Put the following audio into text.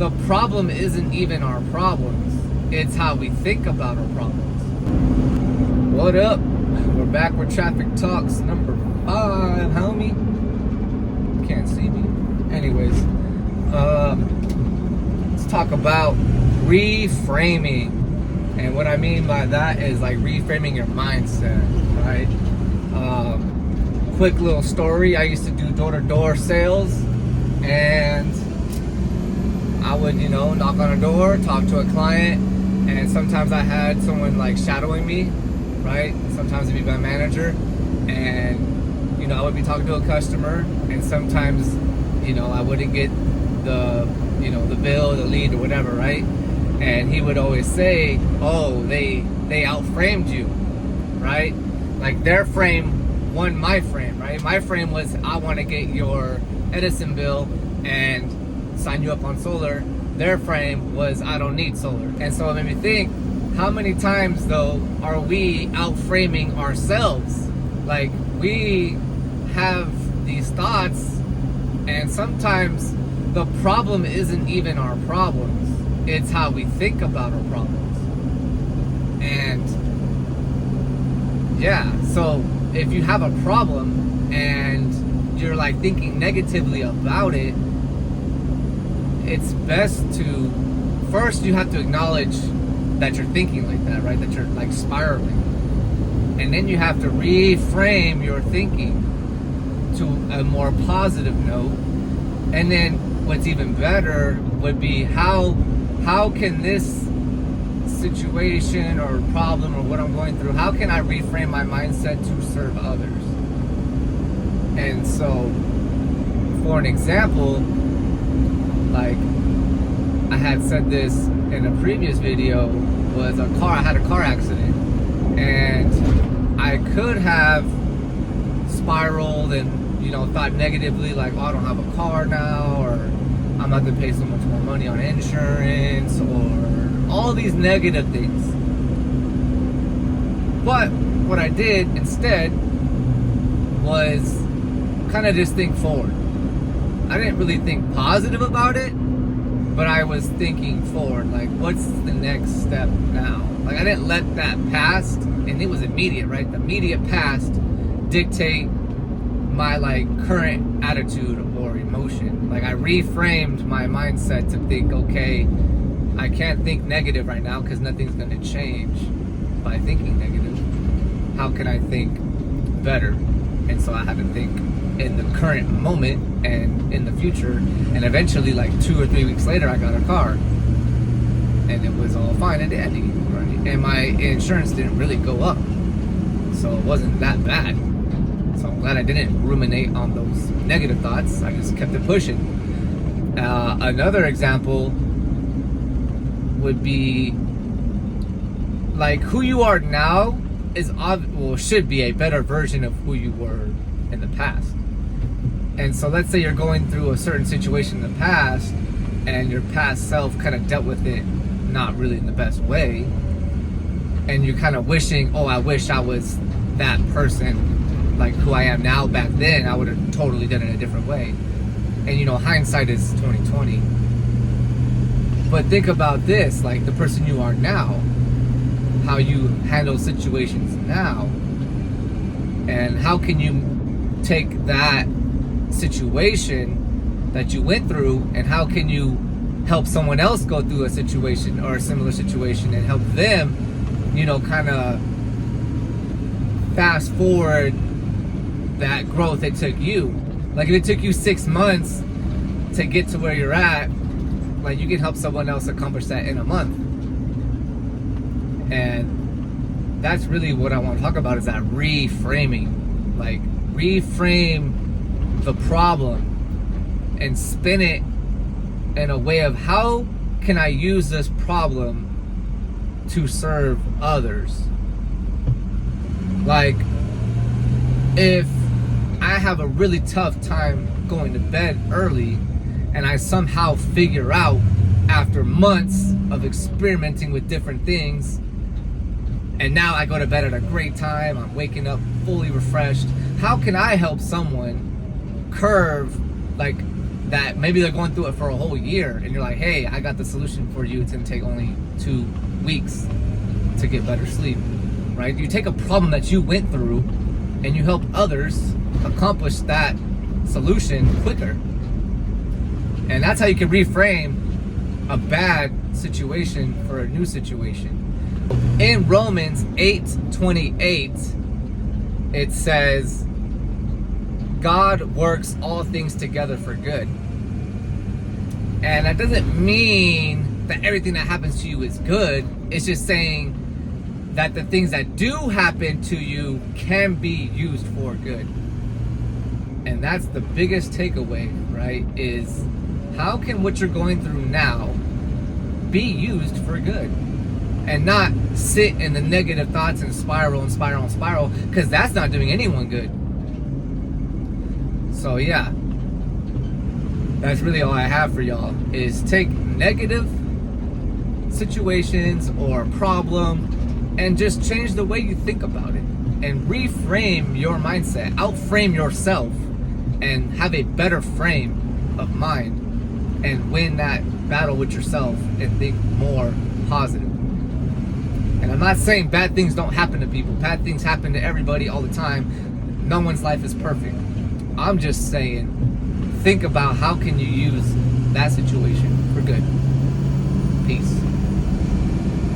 the problem isn't even our problems. It's how we think about our problems. What up? We're back with Traffic Talks number 5, homie. Can't see me. Anyways, let's talk about reframing. And what I mean by that is like reframing your mindset, right? Quick little story. I used to do door-to-door sales, and I would, knock on a door, talk to a client, and sometimes I had someone like shadowing me, right? Sometimes it'd be my manager, and I would be talking to a customer, and sometimes, I wouldn't get the, the bill, the lead, or whatever, right? And he would always say, "Oh, they outframed you," right? Like their frame won my frame, right? My frame was, I want to get your Edison bill and sign you up on solar. Their frame was, I don't need solar. And so it made me think, how many times though are we outframing ourselves? Like we have these thoughts, and sometimes the problem isn't even our problems. It's how we think about our problems. And yeah, so if you have a problem and you're like thinking negatively about it, it's best to, first you have to acknowledge that you're thinking like that, right? That you're like spiraling. And then you have to reframe your thinking to a more positive note. And then what's even better would be how can this situation or problem or what I'm going through, how can I reframe my mindset to serve others? And so for an example, like I had said this in a previous video, was I had a car accident, and I could have spiraled and thought negatively, like, oh, I don't have a car now, or I'm about to pay so much more money on insurance, or all these negative things. But what I did instead was kind of just think forward. I didn't really think positive about it, but I was thinking forward, like, what's the next step now? Like, I didn't let that past, and it was immediate, right? The immediate past dictate my like current attitude or emotion. Like I reframed my mindset to think, okay, I can't think negative right now because nothing's going to change by thinking negative. How can I think better? And so I had to think in the current moment and in the future. And eventually, like 2 or 3 weeks later, I got a car, and it was all fine and dandy, right? And my insurance didn't really go up, so it wasn't that bad. So I'm glad I didn't ruminate on those negative thoughts. I just kept it pushing. Another example would be like who you are now is should be a better version of who you were in the past. And so let's say you're going through a certain situation in the past, and your past self kind of dealt with it not really in the best way, and you're kind of wishing, oh, I wish I was that person, like who I am now. Back then I would have totally done it a different way. And hindsight is 2020. But think about this, like the person you are now, how you handle situations now, and how can you take that situation that you went through, and how can you help someone else go through a situation or a similar situation and help them, kind of fast forward that growth it took you. Like if it took you 6 months to get to where you're at, like you can help someone else accomplish that in a month. And that's really what I want to talk about, is that reframing. Like reframe the problem and spin it in a way of, how can I use this problem to serve others? Like if I have a really tough time going to bed early, and I somehow figure out after months of experimenting with different things, and now I go to bed at a great time, I'm waking up fully refreshed, how can I help someone curve like that maybe they're going through it for a whole year, and you're like, hey, I got the solution for you. It's gonna take only 2 weeks to get better sleep, right? You take a problem that you went through and you help others accomplish that solution quicker. And that's how you can reframe a bad situation for a new situation. In Romans 8:28, it says, God works all things together for good. And that doesn't mean that everything that happens to you is good. It's just saying that the things that do happen to you can be used for good. And that's the biggest takeaway, right? Is how can what you're going through now be used for good? And not sit in the negative thoughts and spiral, because that's not doing anyone good. So yeah, that's really all I have for y'all, is take negative situations or a problem and just change the way you think about it and reframe your mindset, outframe yourself, and have a better frame of mind and win that battle with yourself and think more positive. And I'm not saying bad things don't happen to people. Bad things happen to everybody all the time. No one's life is perfect. I'm just saying, think about how can you use that situation for good. Peace.